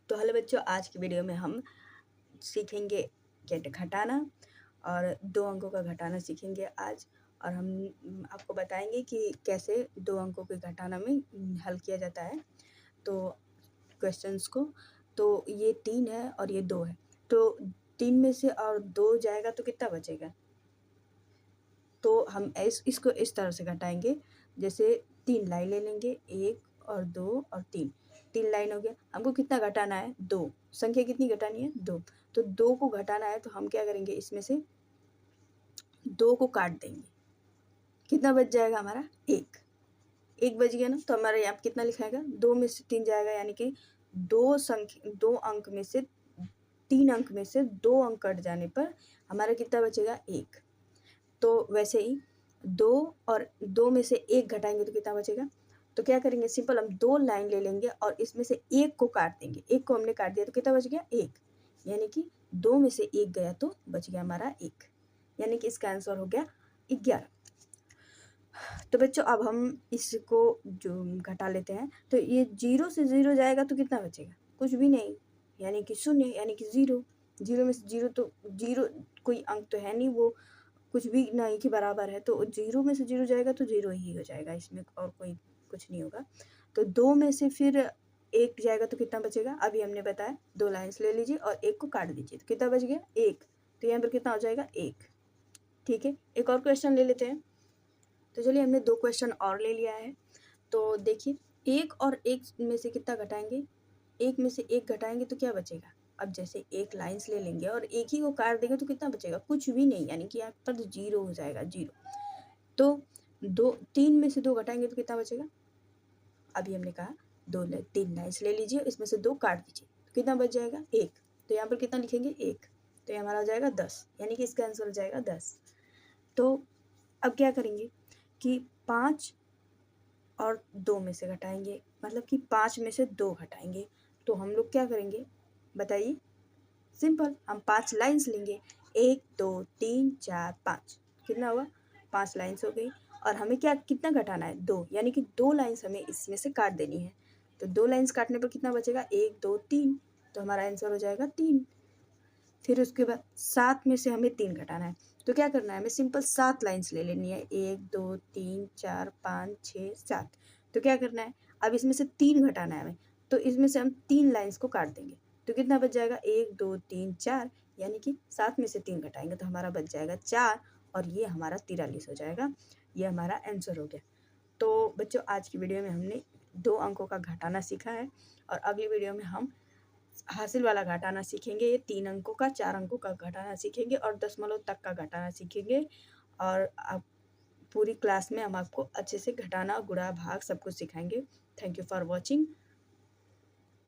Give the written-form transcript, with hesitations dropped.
तो हेलो बच्चों, आज की वीडियो में हम सीखेंगे कैसे घटाना और 2 अंकों का घटाना सीखेंगे आज। और हम आपको बताएंगे कि कैसे 2 अंकों के घटाना में हल किया जाता है तो क्वेश्चंस को। तो ये 3 है और ये 2 है, तो 3 में से और 2 जाएगा तो कितना बचेगा। तो हम इसको इस तरह से घटाएंगे, जैसे 3 लाइन ले लेंगे, 1 और 2 और 3। 3 लाइन हो गया। हमको कितना घटाना है, 2। संख्या कितनी घटानी है, 2। तो 2 को घटाना है तो हम क्या करेंगे, इसमें से 2 को काट देंगे। कितना बच जाएगा हमारा, 1। 1 बच गया ना, तो हमारा यहाँ कितना लिखाएगा, 2 में से 3 जाएगा, यानी कि 2 अंक में से 3 अंक में से 2 अंक कट जाने पर हमारा कितना बचेगा, 1। तो वैसे ही 2 और 2 में से 1 घटाएंगे तो कितना बचेगा। तो क्या करेंगे, सिंपल हम 2 लाइन ले लेंगे और इसमें से 1 को काट देंगे। 1 को हमने काट दिया तो कितना बच गया, 1। यानी कि 2 में से 1 गया तो बच गया हमारा 1, यानी कि इसका आंसर हो गया 11। तो बच्चों अब हम इसको जो घटा लेते हैं, तो ये 0 से 0 जाएगा तो कितना बचेगा, कुछ भी नहीं, यानी कि 0, यानी कि 0। 0 में से 0 तो 0 कोई अंक तो है नहीं, वो कुछ भी नहीं के बराबर है, तो 0 में से 0 जाएगा तो 0 ही हो जाएगा, इसमें और कोई कुछ नहीं होगा। तो 2 में से फिर 1 जाएगा तो कितना बचेगा, अभी हमने बताया 2 लाइन्स ले लीजिए और 1 को काट दीजिए तो कितना बच गया, 1। तो यहाँ पर कितना हो जाएगा, 1। ठीक है, एक और क्वेश्चन ले लेते हैं। तो चलिए, हमने 2 क्वेश्चन और ले लिया है। तो देखिए, 1 और 1 में से कितना घटाएंगे, 1 में से 1 घटाएंगे तो क्या बचेगा। अब जैसे 1 लाइन्स ले लेंगे और 1 ही को काट देंगे तो कितना बचेगा, कुछ भी नहीं, यानी कि यहाँ पर 0 हो जाएगा, 0। तो 3 में से 2 घटाएंगे तो कितना बचेगा। अभी हमने कहा 3 लाइन्स ले लीजिए, इसमें से 2 काट दीजिए तो कितना बच जाएगा, 1। तो यहाँ पर कितना लिखेंगे, 1। तो ये हमारा हो जाएगा 10, यानी कि इसका आंसर हो जाएगा 10। तो अब क्या करेंगे कि 5 और 2 में से घटाएंगे, मतलब कि 5 में से 2 घटाएंगे। तो हम लोग क्या करेंगे बताइए, सिंपल हम 5 लाइन्स लेंगे, 1 2 3 4 5, कितना हुआ, 5 लाइन्स हो गई। और हमें क्या कितना घटाना है, 2, यानी कि 2 लाइन्स हमें इसमें से काट देनी है। तो 2 लाइन्स काटने पर कितना बचेगा, 1 2 3, तो हमारा आंसर हो जाएगा 3। फिर उसके बाद 7 में से हमें 3 घटाना है, तो क्या करना है, हमें सिंपल 7 लाइन्स ले लेनी है, 1 2 3 4 5 6 7। तो क्या करना है, अब इसमें से 3 घटाना है हमें, तो इसमें से हम 3 लाइन्स को काट देंगे तो कितना बच जाएगा, 1 2 3 4, यानी कि 7 में से 3 घटाएंगे तो हमारा बच जाएगा 4, और ये हमारा 43 हो जाएगा। ये हमारा आंसर हो गया। तो बच्चों, आज की वीडियो में हमने 2 अंकों का घटाना सीखा है, और अगली वीडियो में हम हासिल वाला घटाना सीखेंगे। ये 3 अंकों का 4 अंकों का घटाना सीखेंगे और दशमलव तक का घटाना सीखेंगे। और आप पूरी क्लास में हम आपको अच्छे से घटाना, गुणा, भाग सब कुछ सिखाएंगे। Thank you for watching.